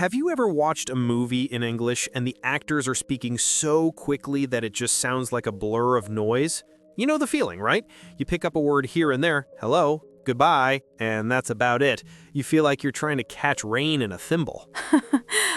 Have you ever watched a movie in English and the actors are speaking so quickly that it just sounds like a blur of noise? You know the feeling, right? You pick up a word here and there, hello, goodbye, and that's about it. You feel like you're trying to catch rain in a thimble.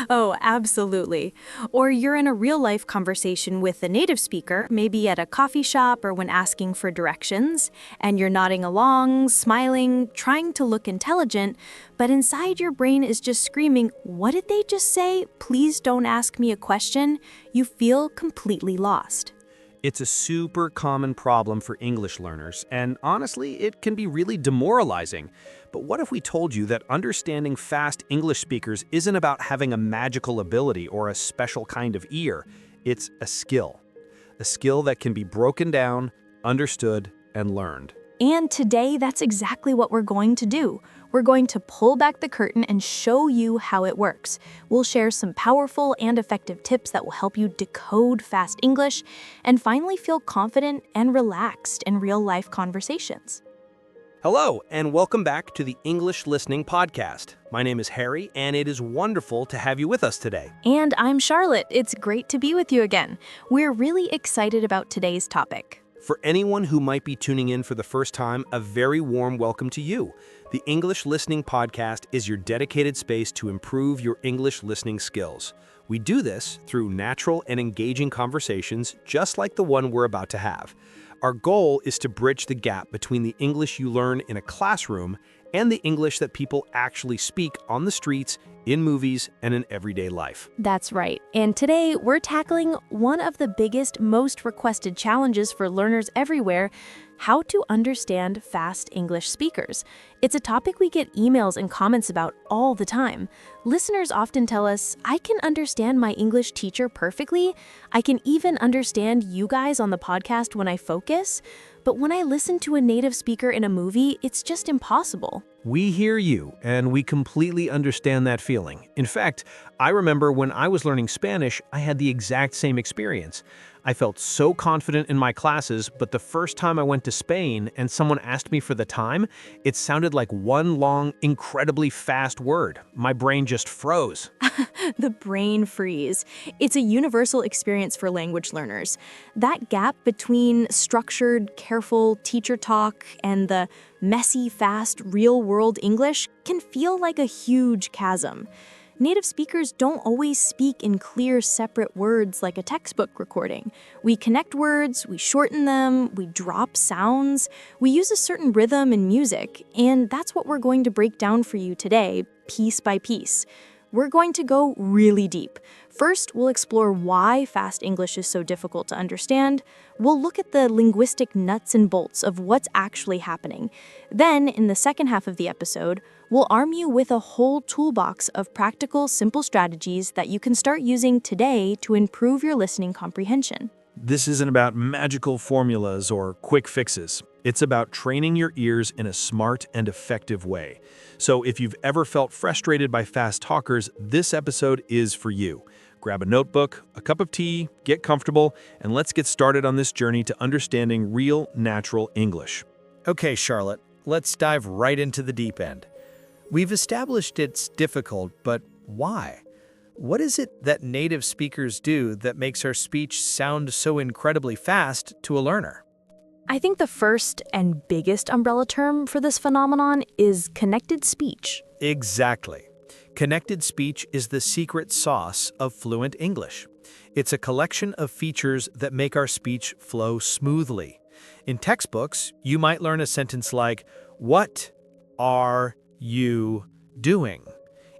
Oh, absolutely. Or you're in a real-life conversation with a native speaker, maybe at a coffee shop or when asking for directions, and you're nodding along, smiling, trying to look intelligent, but inside your brain is just screaming, "What did they just say? Please don't ask me a question." You feel completely lost. It's a super common problem for English learners, and honestly, it can be really demoralizing. But what if we told you that understanding fast English speakers isn't about having a magical ability or a special kind of ear? It's a skill that can be broken down, understood, and learned. And today, that's exactly what we're going to do. We're going to pull back the curtain and show you how it works. We'll share some powerful and effective tips that will help you decode fast English and finally feel confident and relaxed in real-life conversations. Hello, and welcome back to the English Listening Podcast. My name is Harry, and it is wonderful to have you with us today. And I'm Charlotte. It's great to be with you again. We're really excited about today's topic. For anyone who might be tuning in for the first time, a very warm welcome to you. The English Listening Podcast is your dedicated space to improve your English listening skills. We do this through natural and engaging conversations just like the one we're about to have. Our goal is to bridge the gap between the English you learn in a classroom and the English that people actually speak on the streets, in movies, and in everyday life. That's right. And today, we're tackling one of the biggest, most requested challenges for learners everywhere: how to understand fast English speakers. It's a topic we get emails and comments about all the time. Listeners often tell us, "I can understand my English teacher perfectly. I can even understand you guys on the podcast when I focus. But when I listen to a native speaker in a movie, it's just impossible." We hear you, and we completely understand that feeling. In fact, I remember when I was learning Spanish, I had the exact same experience. I felt so confident in my classes, but the first time I went to Spain and someone asked me for the time, it sounded like one long, incredibly fast word. My brain just froze. The brain freeze. It's a universal experience for language learners. That gap between structured, careful teacher talk and the messy, fast, real-world English can feel like a huge chasm. Native speakers don't always speak in clear, separate words like a textbook recording. We connect words, we shorten them, we drop sounds, we use a certain rhythm in music, and that's what we're going to break down for you today, piece by piece. We're going to go really deep. First, we'll explore why fast English is so difficult to understand. We'll look at the linguistic nuts and bolts of what's actually happening. Then, in the second half of the episode, we'll arm you with a whole toolbox of practical, simple strategies that you can start using today to improve your listening comprehension. This isn't about magical formulas or quick fixes. It's about training your ears in a smart and effective way. So if you've ever felt frustrated by fast talkers, this episode is for you. Grab a notebook, a cup of tea, get comfortable, and let's get started on this journey to understanding real, natural English. Okay, Charlotte, let's dive right into the deep end. We've established it's difficult, but why? What is it that native speakers do that makes our speech sound so incredibly fast to a learner? I think the first and biggest umbrella term for this phenomenon is connected speech. Exactly. Connected speech is the secret sauce of fluent English. It's a collection of features that make our speech flow smoothly. In textbooks, you might learn a sentence like, "What are you doing?"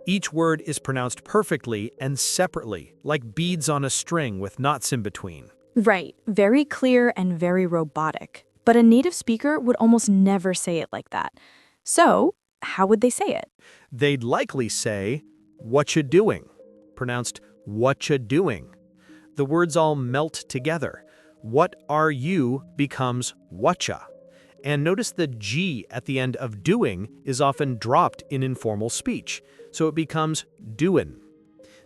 Each word is pronounced perfectly and separately, like beads on a string with knots in between. Right, very clear and very robotic. But a native speaker would almost never say it like that. So, how would they say it? They'd likely say, "What you doing?" pronounced "what you doing." The words all melt together. "What are you?" becomes "whatcha." And notice the G at the end of doing is often dropped in informal speech, so it becomes doin'.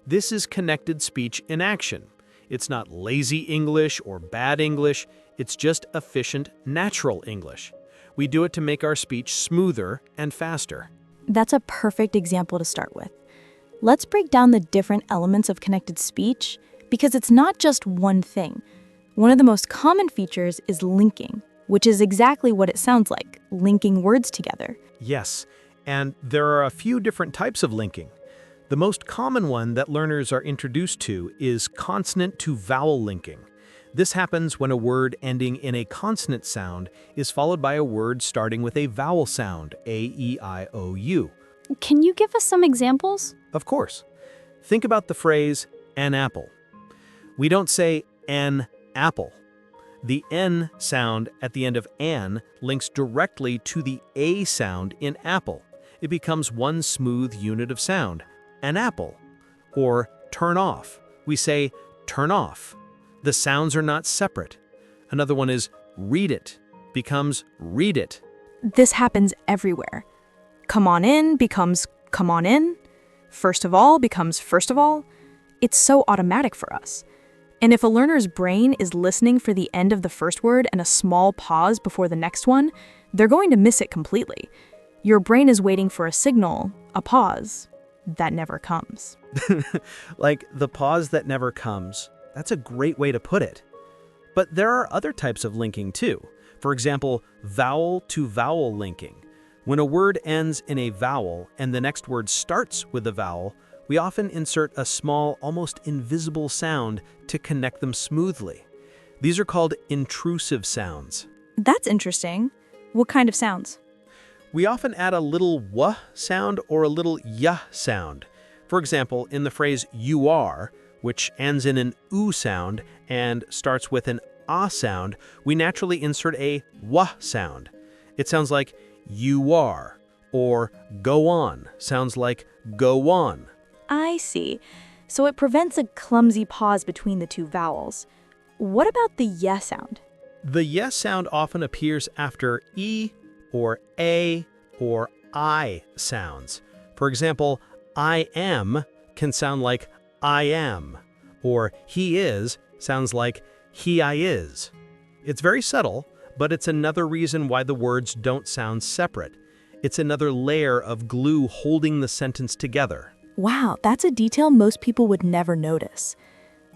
This is connected speech in action. It's not lazy English or bad English, it's just efficient, natural English. We do it to make our speech smoother and faster. That's a perfect example to start with. Let's break down the different elements of connected speech because it's not just one thing. One of the most common features is linking, which is exactly what it sounds like, linking words together. Yes, and there are a few different types of linking. The most common one that learners are introduced to is consonant-to-vowel linking. This happens when a word ending in a consonant sound is followed by a word starting with a vowel sound, A, E, I, O, U. Can you give us some examples? Of course. Think about the phrase, an apple. We don't say an apple. The N sound at the end of an links directly to the A sound in apple. It becomes one smooth unit of sound, an apple. Or turn off. We say turn off. The sounds are not separate. Another one is read it, becomes read it. This happens everywhere. Come on in becomes come on in. First of all becomes first of all. It's so automatic for us. And if a learner's brain is listening for the end of the first word and a small pause before the next one, they're going to miss it completely. Your brain is waiting for a signal, a pause, that never comes. Like the pause that never comes. That's a great way to put it. But there are other types of linking too. For example, vowel-to-vowel linking. When a word ends in a vowel and the next word starts with a vowel, we often insert a small, almost invisible sound to connect them smoothly. These are called intrusive sounds. That's interesting. What kind of sounds? We often add a little w sound or a little y sound. For example, in the phrase you are, which ends in an oo sound and starts with an ah sound, we naturally insert a w sound. It sounds like you are, or go on sounds like go on. I see. So it prevents a clumsy pause between the two vowels. What about the y sound? The y sound often appears after e or a or I sounds. For example, I am can sound like I am, or he is sounds like he I is. It's very subtle, but it's another reason why the words don't sound separate. It's another layer of glue holding the sentence together. Wow, that's a detail most people would never notice.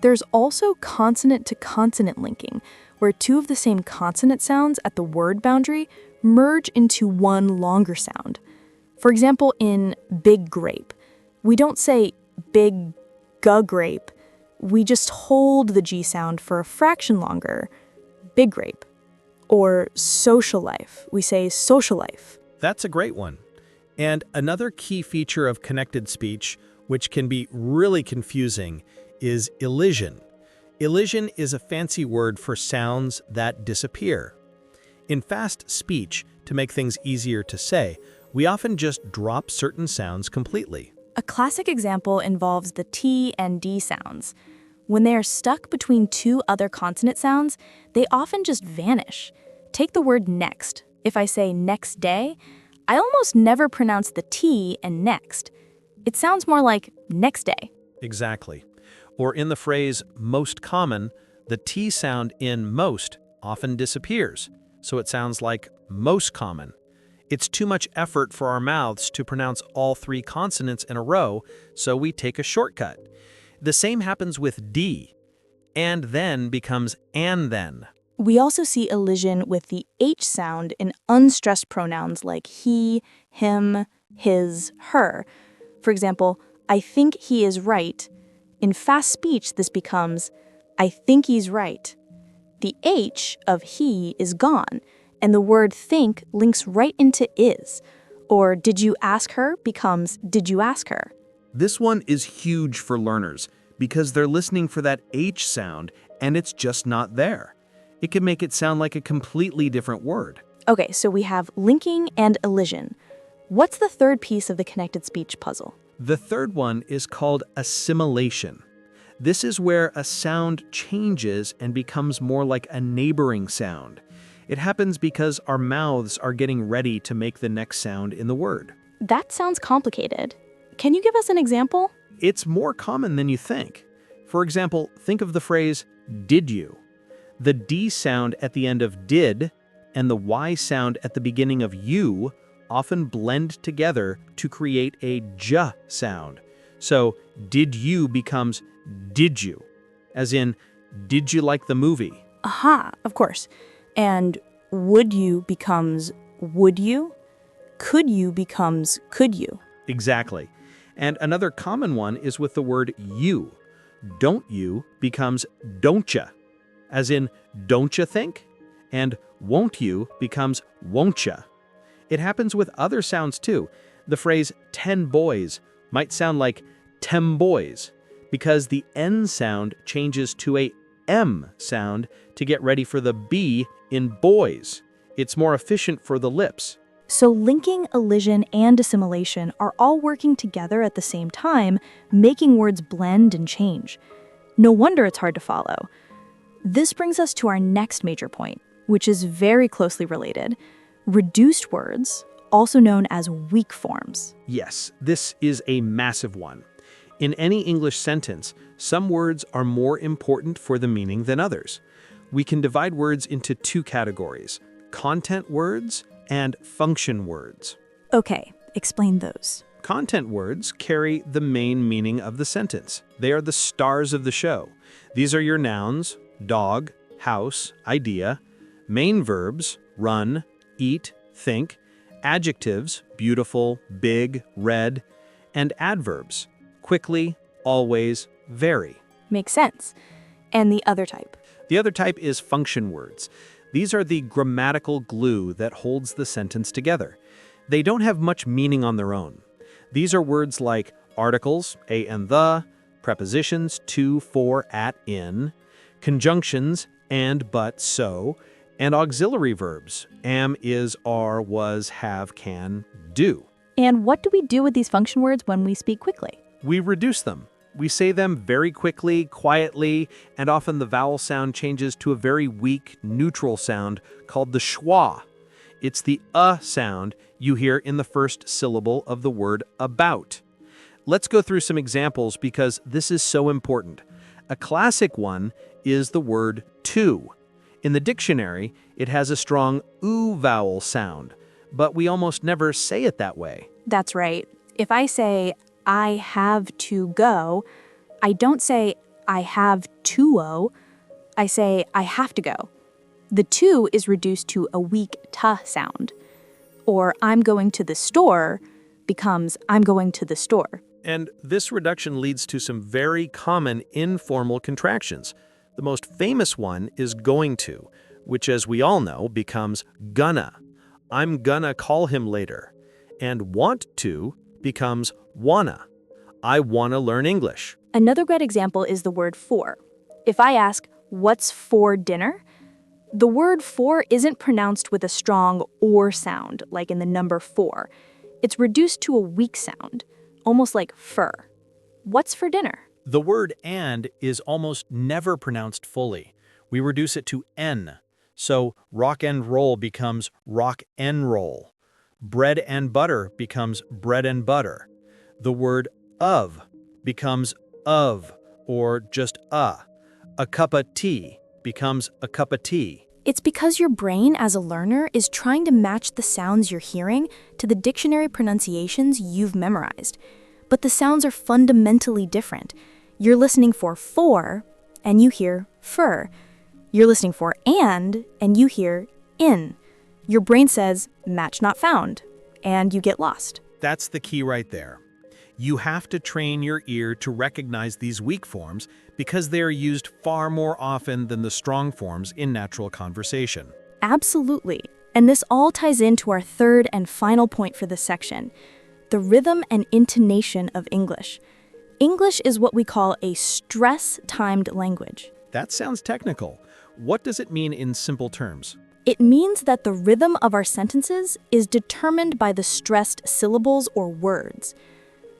There's also consonant-to-consonant linking, where two of the same consonant sounds at the word boundary merge into one longer sound. For example, in big grape, we don't say big grape. We just hold the G sound for a fraction longer, big grape. Or social life, we say social life. That's a great one. And another key feature of connected speech, which can be really confusing, is elision. Elision is a fancy word for sounds that disappear. In fast speech, to make things easier to say, we often just drop certain sounds completely. A classic example involves the T and D sounds. When they are stuck between two other consonant sounds, they often just vanish. Take the word next. If I say next day, I almost never pronounce the T in next. It sounds more like next day. Exactly. Or in the phrase most common, the T sound in most often disappears, so it sounds like most common. It's too much effort for our mouths to pronounce all three consonants in a row, so we take a shortcut. The same happens with D. And then becomes and then. We also see elision with the H sound in unstressed pronouns like he, him, his, her. For example, I think he is right. In fast speech, this becomes, I think he's right. The H of he is gone, and the word think links right into is. Or did you ask her becomes, did you ask her? This one is huge for learners because they're listening for that H sound and it's just not there. It can make it sound like a completely different word. Okay, so we have linking and elision. What's the third piece of the connected speech puzzle? The third one is called assimilation. This is where a sound changes and becomes more like a neighboring sound. It happens because our mouths are getting ready to make the next sound in the word. That sounds complicated. Can you give us an example? It's more common than you think. For example, think of the phrase, did you? The D sound at the end of did and the Y sound at the beginning of you often blend together to create a J sound. So did you becomes did you, as in, did you like the movie? Aha, of course. And would you becomes would you? Could you becomes could you? Exactly. And another common one is with the word you. Don't you becomes don't ya, as in, don't ya think? And won't you becomes won't ya. It happens with other sounds too. The phrase 10 boys might sound like 10 boys because the N sound changes to a M sound to get ready for the B in boys. It's more efficient for the lips. So linking, elision, and assimilation are all working together at the same time, making words blend and change. No wonder it's hard to follow. This brings us to our next major point, which is very closely related. Reduced words, also known as weak forms. Yes, this is a massive one. In any English sentence, some words are more important for the meaning than others. We can divide words into two categories: content words and function words. Okay, explain those. Content words carry the main meaning of the sentence. They are the stars of the show. These are your nouns, dog, house, idea, main verbs, run, eat, think, adjectives, beautiful, big, red, and adverbs, quickly, always, very. Makes sense. And the other type? The other type is function words. These are the grammatical glue that holds the sentence together. They don't have much meaning on their own. These are words like articles, a and the, prepositions, to, for, at, in, conjunctions, and, but, so, and auxiliary verbs, am, is, are, was, have, can, do. And what do we do with these function words when we speak quickly? We reduce them. We say them very quickly, quietly, and often the vowel sound changes to a very weak, neutral sound called the schwa. It's the sound you hear in the first syllable of the word about. Let's go through some examples because this is so important. A classic one is the word to. In the dictionary, it has a strong oo vowel sound, but we almost never say it that way. That's right. If I say, I have to go, I don't say, I have to-o. I say, I have to go. The to is reduced to a weak ta sound. Or I'm going to the store becomes I'm going to the store. And this reduction leads to some very common informal contractions. The most famous one is going to, which, as we all know, becomes gonna. I'm gonna call him later. And want to becomes wanna. I wanna learn English. Another great example is the word for. If I ask, what's for dinner? The word for isn't pronounced with a strong or sound, like in the number 4. It's reduced to a weak sound, almost like fur. What's for dinner? The word and is almost never pronounced fully. We reduce it to n. So rock and roll becomes rock and roll. Bread and butter becomes bread and butter. The word of becomes of, or just a. A cup of tea becomes a cup of tea. It's because your brain, as a learner, is trying to match the sounds you're hearing to the dictionary pronunciations you've memorized. But the sounds are fundamentally different. You're listening for, and you hear fur. You're listening for and you hear in. Your brain says, match not found, and you get lost. That's the key right there. You have to train your ear to recognize these weak forms because they are used far more often than the strong forms in natural conversation. Absolutely. And this all ties into our third and final point for this section, the rhythm and intonation of English. English is what we call a stress-timed language. That sounds technical. What does it mean in simple terms? It means that the rhythm of our sentences is determined by the stressed syllables or words.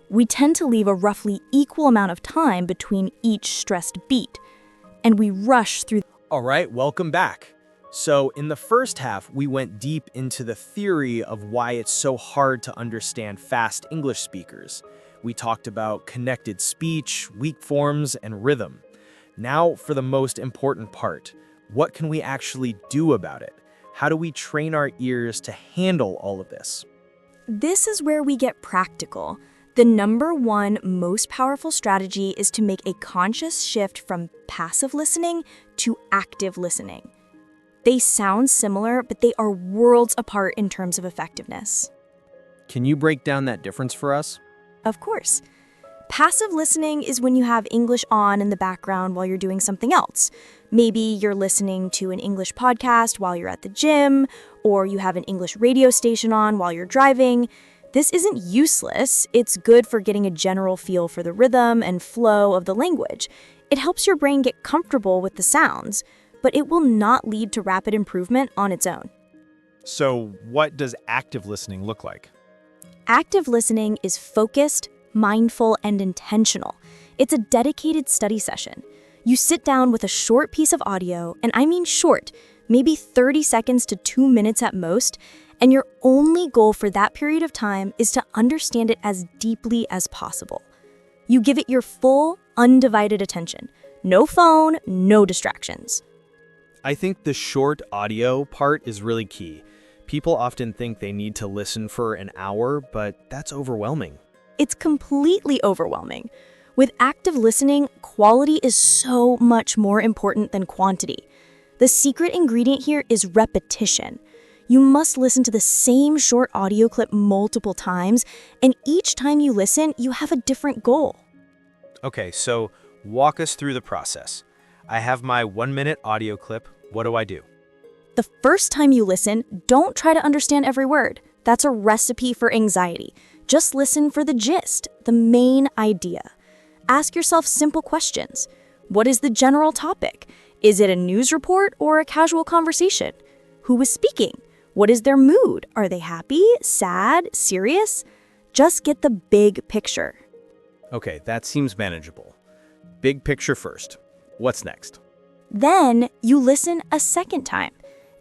We tend to leave a roughly equal amount of time between each stressed beat, and we rush through. All right, welcome back. So in the first half, we went deep into the theory of why it's so hard to understand fast English speakers. We talked about connected speech, weak forms, and rhythm. Now for the most important part. What can we actually do about it? How do we train our ears to handle all of this? This is where we get practical. The number one most powerful strategy is to make a conscious shift from passive listening to active listening. They sound similar, but they are worlds apart in terms of effectiveness. Can you break down that difference for us? Of course. Passive listening is when you have English on in the background while you're doing something else. Maybe you're listening to an English podcast while you're at the gym, or you have an English radio station on while you're driving. This isn't useless. It's good for getting a general feel for the rhythm and flow of the language. It helps your brain get comfortable with the sounds, but it will not lead to rapid improvement on its own. So, what does active listening look like? Active listening is focused, mindful, and intentional. It's a dedicated study session. You sit down with a short piece of audio, and I mean short, maybe 30 seconds to 2 minutes at most, and your only goal for that period of time is to understand it as deeply as possible. You give it your full, undivided attention. No phone, no distractions. I think the short audio part is really key. People often think they need to listen for an hour, but that's overwhelming. It's completely overwhelming. With active listening, quality is so much more important than quantity. The secret ingredient here is repetition. You must listen to the same short audio clip multiple times, and each time you listen, you have a different goal. Okay, so walk us through the process. I have my 1-minute audio clip. What do I do? The first time you listen, don't try to understand every word. That's a recipe for anxiety. Just listen for the gist, the main idea. Ask yourself simple questions. What is the general topic? Is it a news report or a casual conversation? Who is speaking? What is their mood? Are they happy, sad, serious? Just get the big picture. Okay, that seems manageable. Big picture first. What's next? Then you listen a second time.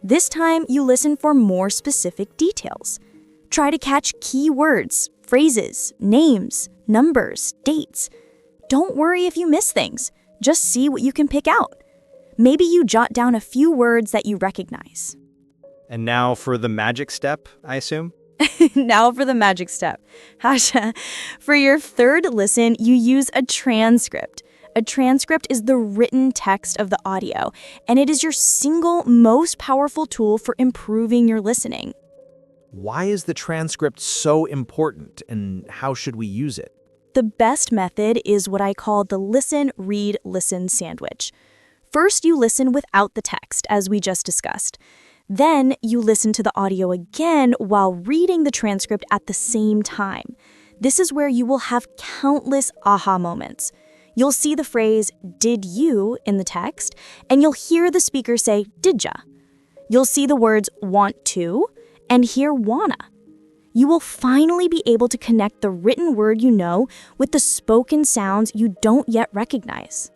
This time you listen for more specific details. Try to catch key words, phrases, names, numbers, dates. Don't worry if you miss things. Just see what you can pick out. Maybe you jot down a few words that you recognize. And now for the magic step, I assume? Now for the magic step. Hasha, for your third listen, you use a transcript. A transcript is the written text of the audio, and it is your single most powerful tool for improving your listening. Why is the transcript so important, and how should we use it? The best method is what I call the listen, read, listen sandwich. First, you listen without the text, as we just discussed. Then, you listen to the audio again while reading the transcript at the same time. This is where you will have countless aha moments. You'll see the phrase, did you, in the text, and you'll hear the speaker say, did ya. You'll see the words want to, and hear wanna. You will finally be able to connect the written word you know with the spoken sounds you don't yet recognize.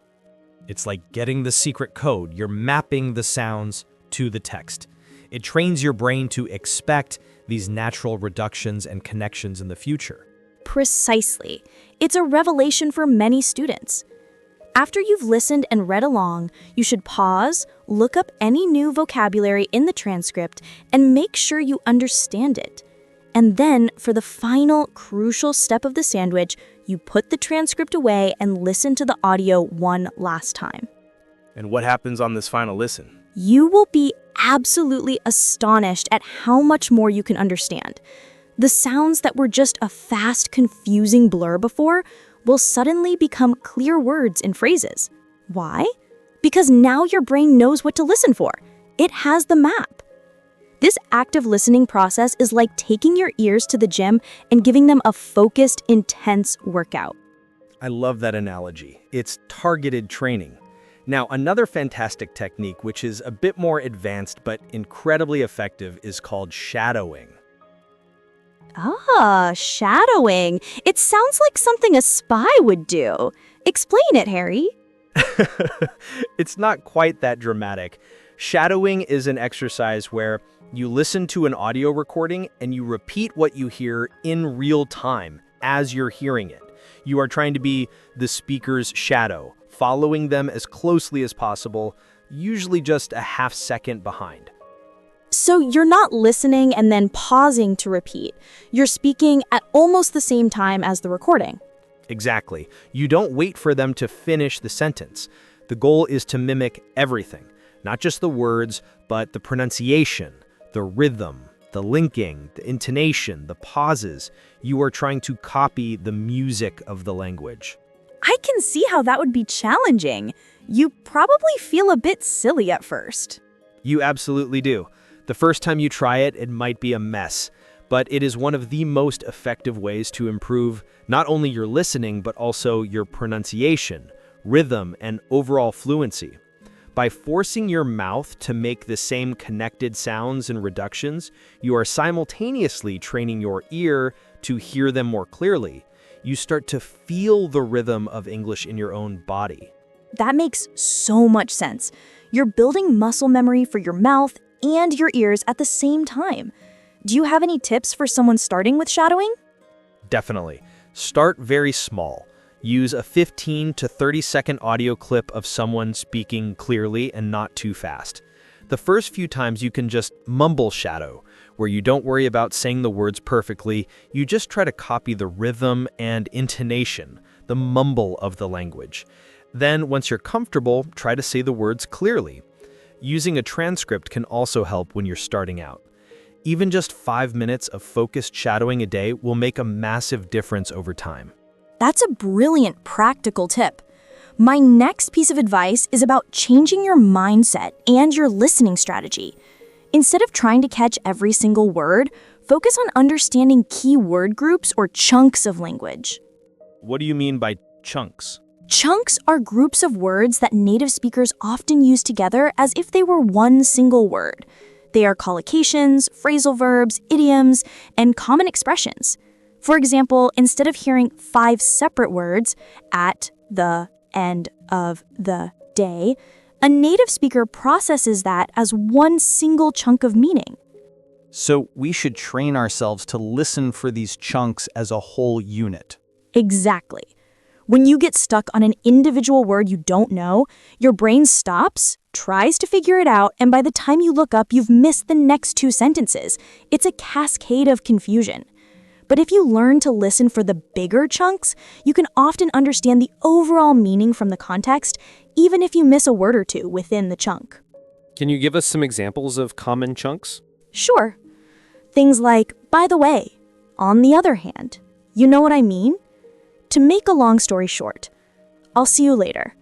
It's like getting the secret code. You're mapping the sounds to the text. It trains your brain to expect these natural reductions and connections in the future. Precisely. It's a revelation for many students. After you've listened and read along, you should pause, look up any new vocabulary in the transcript, and make sure you understand it. And then, for the final, crucial step of the sandwich, you put the transcript away and listen to the audio one last time. And what happens on this final listen? You will be absolutely astonished at how much more you can understand. The sounds that were just a fast, confusing blur before will suddenly become clear words and phrases. Why? Because now your brain knows what to listen for. It has the map. This active listening process is like taking your ears to the gym and giving them a focused, intense workout. I love that analogy. It's targeted training. Now, another fantastic technique, which is a bit more advanced but incredibly effective, is called shadowing. Ah, shadowing. It sounds like something a spy would do. Explain it, Harry. It's not quite that dramatic. Shadowing is an exercise where you listen to an audio recording and you repeat what you hear in real time as you're hearing it. You are trying to be the speaker's shadow, following them as closely as possible, usually just a half second behind. So you're not listening and then pausing to repeat. You're speaking at almost the same time as the recording. Exactly. You don't wait for them to finish the sentence. The goal is to mimic everything, not just the words, but the pronunciation, the rhythm, the linking, the intonation, the pauses. You are trying to copy the music of the language. I can see how that would be challenging. You probably feel a bit silly at first. You absolutely do. The first time you try it, it might be a mess, but it is one of the most effective ways to improve not only your listening, but also your pronunciation, rhythm, and overall fluency. By forcing your mouth to make the same connected sounds and reductions, you are simultaneously training your ear to hear them more clearly. You start to feel the rhythm of English in your own body. That makes so much sense. You're building muscle memory for your mouth and your ears at the same time. Do you have any tips for someone starting with shadowing? Definitely. Start very small. Use a 15 to 30-second audio clip of someone speaking clearly and not too fast. The first few times you can just mumble shadow, where you don't worry about saying the words perfectly, you just try to copy the rhythm and intonation, the mumble of the language. Then, once you're comfortable, try to say the words clearly. Using a transcript can also help when you're starting out. Even just 5 minutes of focused shadowing a day will make a massive difference over time. That's a brilliant practical tip. My next piece of advice is about changing your mindset and your listening strategy. Instead of trying to catch every single word, focus on understanding key word groups or chunks of language. What do you mean by chunks? Chunks are groups of words that native speakers often use together as if they were one single word. They are collocations, phrasal verbs, idioms, and common expressions. For example, instead of hearing 5 separate words, at, the, end of, the, day, a native speaker processes that as one single chunk of meaning. So we should train ourselves to listen for these chunks as a whole unit. Exactly. When you get stuck on an individual word you don't know, your brain stops, tries to figure it out, and by the time you look up, you've missed the next 2 sentences. It's a cascade of confusion. But if you learn to listen for the bigger chunks, you can often understand the overall meaning from the context, even if you miss a word or two within the chunk. Can you give us some examples of common chunks? Sure. Things like, by the way, on the other hand. You know what I mean? To make a long story short, I'll see you later.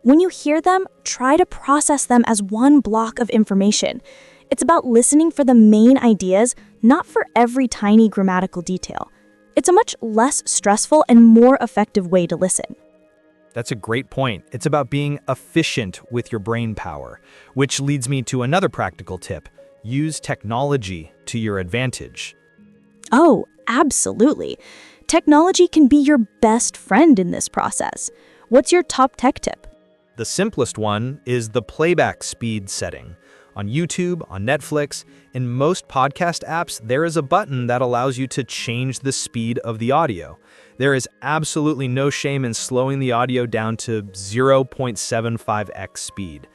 When you hear them, try to process them as one block of information. It's about listening for the main ideas, not for every tiny grammatical detail. It's a much less stressful and more effective way to listen. That's a great point. It's about being efficient with your brain power, which leads me to another practical tip. Use technology to your advantage. Oh, absolutely. Technology can be your best friend in this process. What's your top tech tip? The simplest one is the playback speed setting. On YouTube, on Netflix, in most podcast apps, there is a button that allows you to change the speed of the audio. There is absolutely no shame in slowing the audio down to 0.75x speed.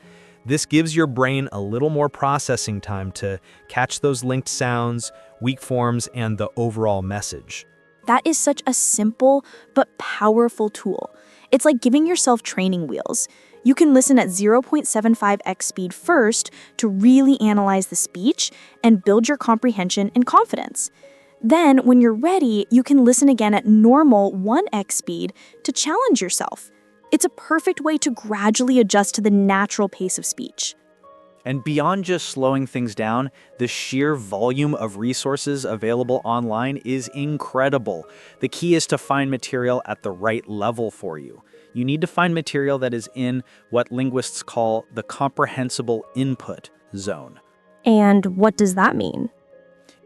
This gives your brain a little more processing time to catch those linked sounds, weak forms, and the overall message. That is such a simple but powerful tool. It's like giving yourself training wheels. You can listen at 0.75x speed first to really analyze the speech and build your comprehension and confidence. Then, when you're ready, you can listen again at normal 1x speed to challenge yourself. It's a perfect way to gradually adjust to the natural pace of speech. And beyond just slowing things down, the sheer volume of resources available online is incredible. The key is to find material at the right level for you. You need to find material that is in what linguists call the comprehensible input zone. And what does that mean?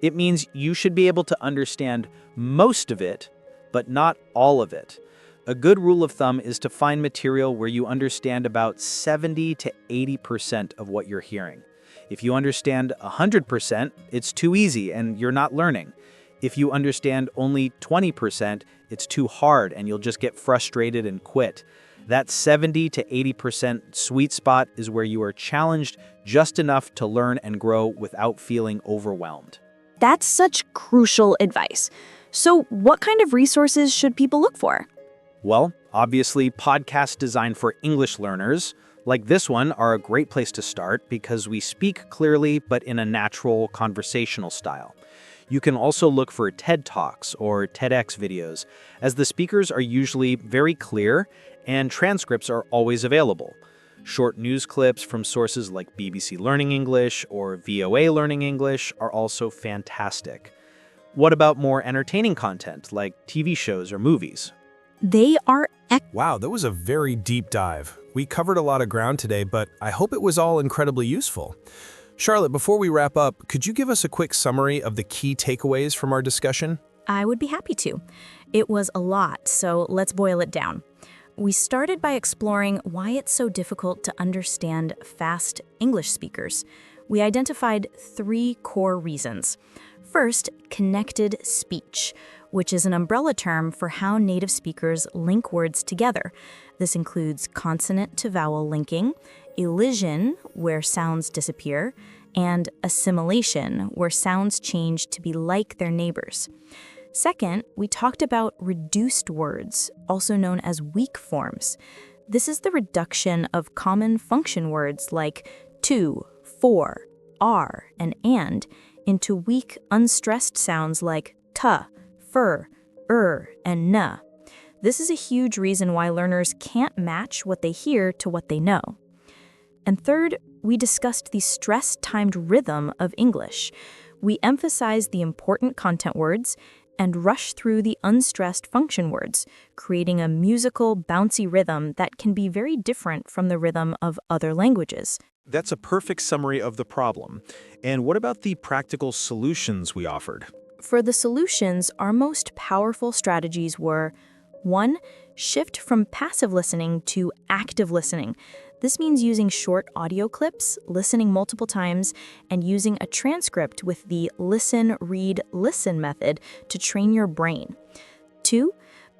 It means you should be able to understand most of it, but not all of it. A good rule of thumb is to find material where you understand about 70 to 80% of what you're hearing. If you understand 100%, it's too easy and you're not learning. If you understand only 20%, it's too hard and you'll just get frustrated and quit. That 70 to 80% sweet spot is where you are challenged just enough to learn and grow without feeling overwhelmed. That's such crucial advice. So, what kind of resources should people look for? Well, obviously, podcasts designed for English learners, like this one, are a great place to start because we speak clearly but in a natural conversational style. You can also look for TED Talks or TEDx videos, as the speakers are usually very clear and transcripts are always available. Short news clips from sources like BBC Learning English or VOA Learning English are also fantastic. What about more entertaining content like TV shows or movies? They are Wow, that was a very deep dive. We covered a lot of ground today, but I hope it was all incredibly useful. Charlotte, before we wrap up, could you give us a quick summary of the key takeaways from our discussion? I would be happy to. It was a lot, so let's boil it down. We started by exploring why it's so difficult to understand fast English speakers. We identified 3 core reasons. First, connected speech, which is an umbrella term for how native speakers link words together. This includes consonant-to-vowel linking, elision, where sounds disappear, and assimilation, where sounds change to be like their neighbors. Second, we talked about reduced words, also known as weak forms. This is the reduction of common function words like to, for, are, and into weak, unstressed sounds like ta, fur, and na. This is a huge reason why learners can't match what they hear to what they know. And third, we discussed the stress-timed rhythm of English. We emphasized the important content words and rushed through the unstressed function words, creating a musical, bouncy rhythm that can be very different from the rhythm of other languages. That's a perfect summary of the problem. And what about the practical solutions we offered? For the solutions, our most powerful strategies were 1. Shift from passive listening to active listening. This means using short audio clips, listening multiple times, and using a transcript with the listen, read, listen method to train your brain. 2.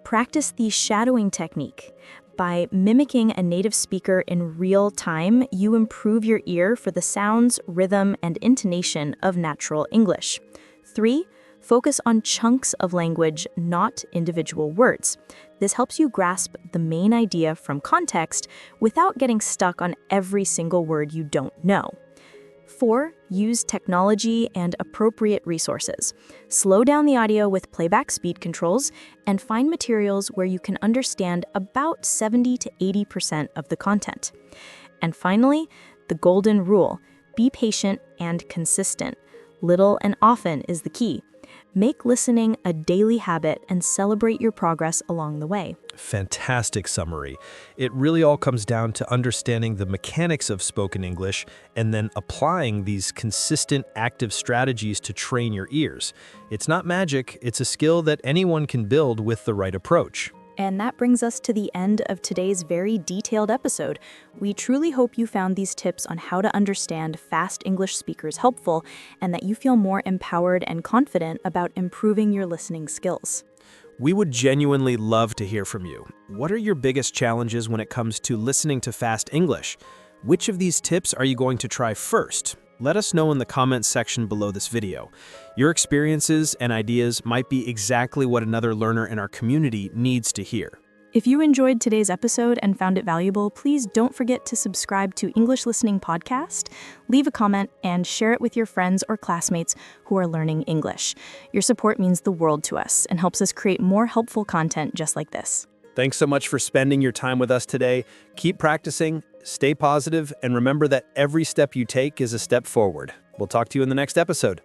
Practice the shadowing technique. By mimicking a native speaker in real time, you improve your ear for the sounds, rhythm, and intonation of natural English. 3. Focus on chunks of language, not individual words. This helps you grasp the main idea from context without getting stuck on every single word you don't know. 4. Use technology and appropriate resources. Slow down the audio with playback speed controls and find materials where you can understand about 70 to 80% of the content. And finally, the golden rule: be patient and consistent. Little and often is the key. Make listening a daily habit and celebrate your progress along the way. Fantastic summary. It really all comes down to understanding the mechanics of spoken English and then applying these consistent, active strategies to train your ears. It's not magic, it's a skill that anyone can build with the right approach. And that brings us to the end of today's very detailed episode. We truly hope you found these tips on how to understand fast English speakers helpful and that you feel more empowered and confident about improving your listening skills. We would genuinely love to hear from you. What are your biggest challenges when it comes to listening to fast English? Which of these tips are you going to try first? Let us know in the comments section below this video. Your experiences and ideas might be exactly what another learner in our community needs to hear. If you enjoyed today's episode and found it valuable, please don't forget to subscribe to English Listening Podcast, leave a comment, and share it with your friends or classmates who are learning English. Your support means the world to us and helps us create more helpful content just like this. Thanks so much for spending your time with us today. Keep practicing, stay positive, and remember that every step you take is a step forward. We'll talk to you in the next episode.